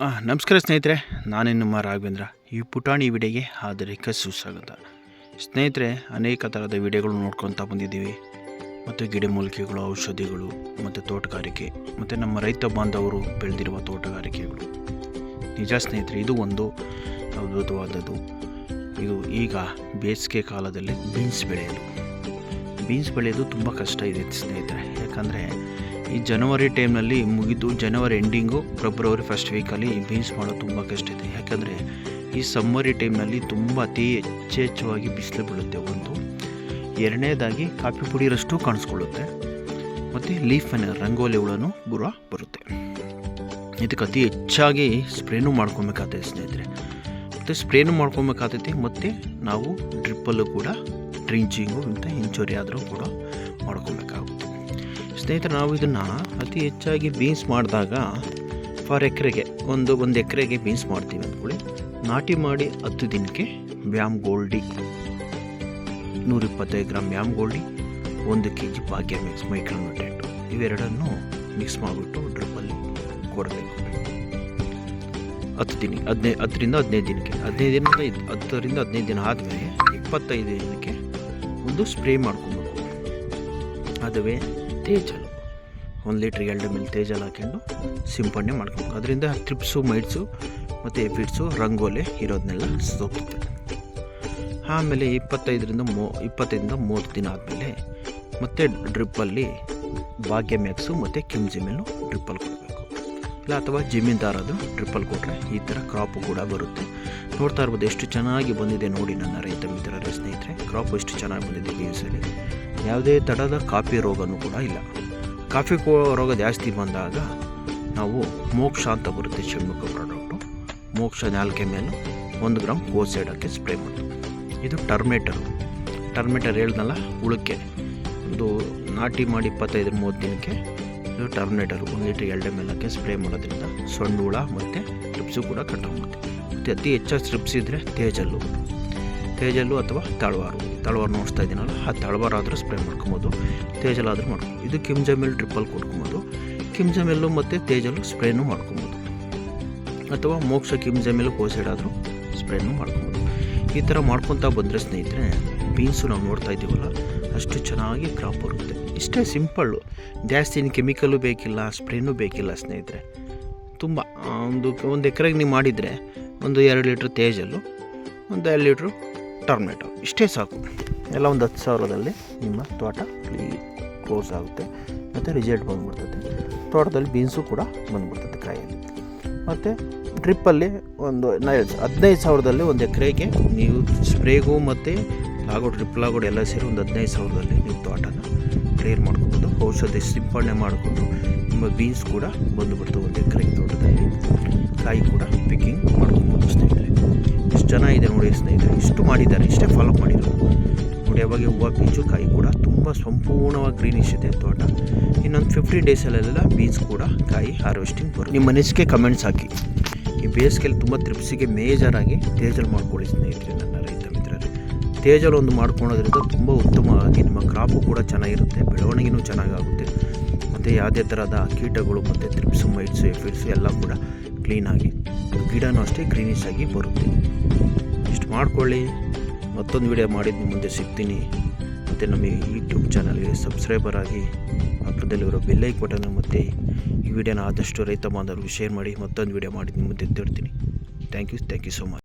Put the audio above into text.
ನಮಸ್ಕಾರ ಸ್ನೇಹಿತರೆ, ನಾನು ನಿಮ್ಮ ರಾಘವೇಂದ್ರ. ಈ ಪುಟಾಣಿ ವಿಡಿಯೋಗೆ ಆದರಿಕ ಸುಸ್ವಾಗತ. ಸ್ನೇಹಿತರೆ, ಅನೇಕ ಥರದ ವಿಡಿಯೋಗಳು ನೋಡ್ಕೊತಾ ಬಂದಿದ್ದೀವಿ. ಮತ್ತು ಗಿಡಮೂಲಿಕೆಗಳು, ಔಷಧಿಗಳು ಮತ್ತು ತೋಟಗಾರಿಕೆ ಮತ್ತು ನಮ್ಮ ರೈತ ಬಾಂಧವರು ಬೆಳೆದಿರುವ ತೋಟಗಾರಿಕೆಗಳು. ನಿಜ ಸ್ನೇಹಿತರೆ, ಇದು ಒಂದು ಅದ್ಭುತವಾದದ್ದು. ಇದು ಈಗ ಬೇಸಿಗೆ ಕಾಲದಲ್ಲಿ ಬೀನ್ಸ್ ಬೆಳೆಯೋದು ತುಂಬ ಕಷ್ಟ ಇದೆ ಸ್ನೇಹಿತರೆ. ಯಾಕಂದರೆ ಈ ಜನವರಿ ಟೈಮ್ನಲ್ಲಿ ಮುಗಿದು ಜನವರಿ ಎಂಡಿಂಗು ಫೆಬ್ರವರಿ ಫಸ್ಟ್ ವೀಕಲ್ಲಿ ಬೀನ್ಸ್ ಮಾಡೋದು ತುಂಬ ಕಷ್ಟ ಇದೆ. ಯಾಕಂದರೆ ಈ ಸಮ್ಮರಿ ಟೈಮ್ನಲ್ಲಿ ತುಂಬ ಅತಿ ಹೆಚ್ಚೆಚ್ಚವಾಗಿ ಬಿಸಿಲು ಬೀಳುತ್ತೆ. ಒಂದು ಎರಡನೇದಾಗಿ ಕಾಫಿ ಪುಡಿರಷ್ಟು ಕಾಣಿಸ್ಕೊಳ್ಳುತ್ತೆ. ಮತ್ತು ಲೀಫನ್ನು ರಂಗೋಲಿ ಹುಳನೂ ಬರುತ್ತೆ. ಇದಕ್ಕೆ ಅತಿ ಹೆಚ್ಚಾಗಿ ಸ್ಪ್ರೇನೂ ಮಾಡ್ಕೊಬೇಕಾಗ್ತದೆ ಸ್ನೇಹಿತರೆ. ಮತ್ತು ಸ್ಪ್ರೇನೂ ಮಾಡ್ಕೊಬೇಕಾಗ್ತೈತಿ. ಮತ್ತು ನಾವು ಡ್ರಿಪ್ಪಲ್ಲೂ ಕೂಡ ಡ್ರಿಂಚಿಂಗು ಅಂತ ಇಂಚುರಿ ಆದರೂ ಕೂಡ ಮಾಡ್ಕೊಬೇಕಾಗುತ್ತೆ ಸ್ನೇಹಿತರೆ. ನಾವು ಇದನ್ನು ಅತಿ ಹೆಚ್ಚಾಗಿ ಬೀನ್ಸ್ ಮಾಡಿದಾಗ ಫಾರ್ ಎಕರೆಗೆ ಒಂದು ಎಕರೆಗೆ ಬೀನ್ಸ್ ಮಾಡ್ತೀವಿ ಅಂದ್ಕೊಳ್ಳಿ. ನಾಟಿ ಮಾಡಿ 10 ದಿನಕ್ಕೆ VAM Goldie 125 gram VAM Goldie, 1 kg ಭಾಗ್ಯ ಮಿಕ್ಸ್ ಮೈಕ್ರೋನ್ಯೂಟ್ರಿಯೆಂಟು ಇವೆರಡನ್ನು ಮಿಕ್ಸ್ ಮಾಡಿಬಿಟ್ಟು ಡ್ರಿಪ್ಪಲ್ಲಿ ಕೊಡಬೇಕು. 10ರಿಂದ 15 ದಿನಕ್ಕೆ 10ರಿಂದ 15 ದಿನ ಆದಮೇಲೆ 25 ದಿನಕ್ಕೆ ಒಂದು ಸ್ಪ್ರೇ ಮಾಡ್ಕೊಬೇಕು. ಅದುವೇ ತೇಜಲ್ 1 ಲೀಟ್ರ್ 2 ml ತೇಜಲ್ ಹಾಕೊಂಡು ಸಿಂಪಡಣೆ ಮಾಡ್ಕೊಬೇಕು. ಅದರಿಂದ ಟ್ರಿಪ್ಸು, ಮೈಟ್ಸು ಮತ್ತು ಎಫಿಡ್ಸು, ರಂಗೋಲೆ ಇರೋದನ್ನೆಲ್ಲ ಸೋಗುತ್ತೆ. ಆಮೇಲೆ 25ರಿಂದ 30 ದಿನ ಆದಮೇಲೆ ಮತ್ತೆ ಡ್ರಿಪ್ಪಲ್ಲಿ ಭಾಗ್ಯ ಮ್ಯಾಕ್ಸು ಮತ್ತು ಕಿಮ್ಜಿಮೆಲ್ಲು ಡ್ರಿಪ್ಪಲ್ಲಿ ಕೊಡಬೇಕು. ಇಲ್ಲ ಅಥವಾ ಜಮೀನ್ದಾರದು ಡ್ರಿಪ್ಪಲ್ಲಿ ಕೊಟ್ಟರೆ ಈ ಥರ ಕ್ರಾಪು ಕೂಡ ಬರುತ್ತೆ. ನೋಡ್ತಾ ಇರ್ಬೋದು ಎಷ್ಟು ಚೆನ್ನಾಗಿ ಬಂದಿದೆ ನೋಡಿ ನನ್ನ ರೈತ ಮಿತ್ರರೇ. ಸ್ನೇಹಿತರೆ, ಕ್ರಾಪು ಎಷ್ಟು ಚೆನ್ನಾಗಿ ಬಂದಿದೆ ಬೀನ್ಸಲ್ಲಿ. ಯಾವುದೇ ತಡದ ಕಾಫಿ ರೋಗನೂ ಕೂಡ ಇಲ್ಲ. ಕಾಫಿ ರೋಗ ಜಾಸ್ತಿ ಬಂದಾಗ ನಾವು ಮೋಕ್ಷ ಅಂತ ಬರುತ್ತೆ ಚೆಮ್ಮುಖ ಪ್ರಾಡಕ್ಟು. ಮೋಕ್ಷ 4 ml 1 ಗ್ರಾಮ್ ಗೋಸೈಡಕ್ಕೆ ಸ್ಪ್ರೇ ಮಾಡೋದು. ಇದು ಟರ್ಮೇಟರ್ ಹೇಳ್ದಲ್ಲ, ಹುಳಕ್ಕೆ ಒಂದು ನಾಟಿ ಮಾಡಿ 25-30 ದಿನಕ್ಕೆ ಇದು ಟರ್ಮಿನೇಟರು 1 ಲೀಟ್ರ್ 2 ml ಸ್ಪ್ರೇ ಮಾಡೋದ್ರಿಂದ ಸಣ್ಣ ಹುಳ ಮತ್ತು ಟ್ರಿಪ್ಸು ಕೂಡ ಕಟ್ಟಾಗುತ್ತೆ. ಮತ್ತು ಅತಿ ಹೆಚ್ಚಾಗಿ ಟ್ರಿಪ್ಸ್ ಇದ್ದರೆ ತೇಜಲ್ಲು ಅಥವಾ ತಳವಾರು ನೋಡ್ತಾ ಇದ್ದೀನಲ್ಲ, ಆ ತಳವಾರ ಆದರೂ ಸ್ಪ್ರೇ ಮಾಡ್ಕೊಬೋದು, ತೇಜಲ್ ಆದರೂ ಮಾಡ್ಕೊಬೋದು. ಇದು ಕಿಮ್ಜಮೆಲ್ ಡ್ರಿಪ್ಪಲ್ಲಿ ಕೊಡ್ಕೊಬೋದು. ಕಿಮ್ಜಮೆಲ್ಲು ಮತ್ತು ತೇಜಲ್ಲು ಸ್ಪ್ರೇನೂ ಮಾಡ್ಕೊಬೋದು. ಅಥವಾ ಮೋಕ್ಷ ಕಿಮ್ಜಮೆಲ್ ಗೋಸೈಡ್ ಆದರೂ ಸ್ಪ್ರೇನೂ ಮಾಡ್ಕೊಬೋದು. ಈ ಥರ ಮಾಡ್ಕೊತಾ ಬಂದರೆ ಸ್ನೇಹಿತರೆ, ಬೀನ್ಸು ನಾವು ನೋಡ್ತಾ ಇದ್ದೀವಲ್ಲ ಅಷ್ಟು ಚೆನ್ನಾಗಿ ಕ್ರಾಪ್ ಬರುತ್ತೆ. ಇಷ್ಟೇ ಸಿಂಪಲ್ಲು. ಜಾಸ್ತಿ ಕೆಮಿಕಲ್ಲು ಬೇಕಿಲ್ಲ, ಸ್ಪ್ರೇನೂ ಬೇಕಿಲ್ಲ ಸ್ನೇಹಿತರೆ. ತುಂಬ ಒಂದು ಎಕರೆಗೆ ನೀವು ಮಾಡಿದರೆ 2 ಲೀಟ್ರ್ ತೇಜಲ್ಲು, 2 ಲೀಟ್ರು ಟರ್ಮೇಟೊ ಇಷ್ಟೇ ಸಾಕು. ಎಲ್ಲ 10,000ದಲ್ಲಿ ನಿಮ್ಮ ತೋಟ ಕ್ಲೋಸ್ ಆಗುತ್ತೆ ಮತ್ತು ರಿಸಲ್ಟ್ ಬಂದುಬಿಡ್ತದೆ. ತೋಟದಲ್ಲಿ ಬೀನ್ಸು ಕೂಡ ಬಂದುಬಿಡ್ತದೆ ಕಾಯಲ್ಲಿ. ಮತ್ತು ಡ್ರಿಪ್ಪಲ್ಲಿ 15,000ದಲ್ಲಿ 1 ಎಕರೆಗೆ ನೀವು ಸ್ಪ್ರೇಗೂ ಮತ್ತು ಡ್ರಿಪ್ ಲಾಗೋಡು ಎಲ್ಲ ಸೇರಿ 15,000ದಲ್ಲಿ ನೀವು ತೋಟನ ಕ್ಲಿಯರ್ ಮಾಡ್ಕೊಬೋದು. ಔಷಧಿ ಸಿಂಪಡಣೆ ಮಾಡಿಕೊಂಡು ನಿಮ್ಮ ಬೀನ್ಸ್ ಕೂಡ ಬಂದುಬಿಡ್ತವೆ 1 ಎಕರೆಗೆ ತೋಟದಲ್ಲಿ. ಕಾಯಿ ಕೂಡ ಪಿಕ್ಕಿಂಗ್ ಮಾಡ್ಕೊಬೋದು ಸ್ನೇಹಿತರೆ. ಇಷ್ಟು ಚೆನ್ನಾಗಿದೆ ನೋಡಿ ಸ್ನೇಹಿತರೆ. ಇಷ್ಟು ಮಾಡಿದ್ದಾರೆ, ಇಷ್ಟೇ ಫಾಲೋ ಮಾಡಿರೋದು ನೋಡಿ. ಯಾವಾಗ ಹೂವು, ಬೀಜು, ಕಾಯಿ ಕೂಡ ತುಂಬ ಸಂಪೂರ್ಣವಾಗಿ ಗ್ರೀನಿಶ್ ಇದೆ ತೋಟ. ಇನ್ನೊಂದು 50 ಡೇಸಲ್ಲೆಲ್ಲ ಬೀನ್ಸ್ ಕೂಡ ಕಾಯಿ ಹಾರ್ವೆಸ್ಟಿಂಗ್ ಬರುತ್ತೆ. ನಿಮ್ಮ ಮನಸ್ಸಿಗೆ ಕಮೆಂಟ್ಸ್ ಹಾಕಿ. ಈ ಬೇಸಿಗೆಯಲ್ಲಿ ತುಂಬ ಟ್ರಿಪ್ಸಿಗೆ ಮೇಜರಾಗಿ ತೇಜಲ್ ಮಾಡ್ಕೊಳ್ಳಿ ಸ್ನೇಹಿತರೆ, ನನ್ನ ರೈತ ಮಿತ್ರರೇ. ತೇಜಲ್ ಒಂದು ಮಾಡ್ಕೊಳೋದ್ರಿಂದ ತುಂಬ ಉತ್ತಮವಾಗಿ ನಿಮ್ಮ ಕ್ರಾಪು ಕೂಡ ಚೆನ್ನಾಗಿರುತ್ತೆ, ಬೆಳವಣಿಗೆನೂ ಚೆನ್ನಾಗಾಗುತ್ತೆ. ಮತ್ತು ಯಾವುದೇ ಥರದ ಕೀಟಗಳು ಮತ್ತು ಟ್ರಿಪ್ಸು, ಮೈಟ್ಸು, ಎಫಿಡ್ಸು ಎಲ್ಲ ಕೂಡ ಕ್ಲೀನಾಗಿ, ಗಿಡನೂ ಅಷ್ಟೇ ಗ್ರೀನಿಶ್ ಆಗಿ ಬರುತ್ತೆ. ಇಷ್ಟು ಮಾಡ್ಕೊಳ್ಳಿ. ಮತ್ತೊಂದು ವಿಡಿಯೋ ಮಾಡಿದ್ದು ಮುಂದೆ ಸಿಗ್ತೀನಿ. ಮತ್ತು ನಮ್ಮ ಯೂಟ್ಯೂಬ್ ಚಾನಲ್ಗೆ ಸಬ್ಸ್ಕ್ರೈಬರ್ ಆಗಿ, ಪಕ್ಕದಲ್ಲಿರೋ ಬೆಲ್ ಐಕಾನ್ ಮತ್ತು ಈ ವಿಡಿಯೋನ ಆದಷ್ಟು ರೈತ ಬಾಂಧವರಿಗೆ ಶೇರ್ ಮಾಡಿ. ಮತ್ತೊಂದು ವಿಡಿಯೋ ಮಾಡಿ ನಿಮ್ಮ ಮುಂದೆ ತರ್ತೀನಿ. Thank you so much.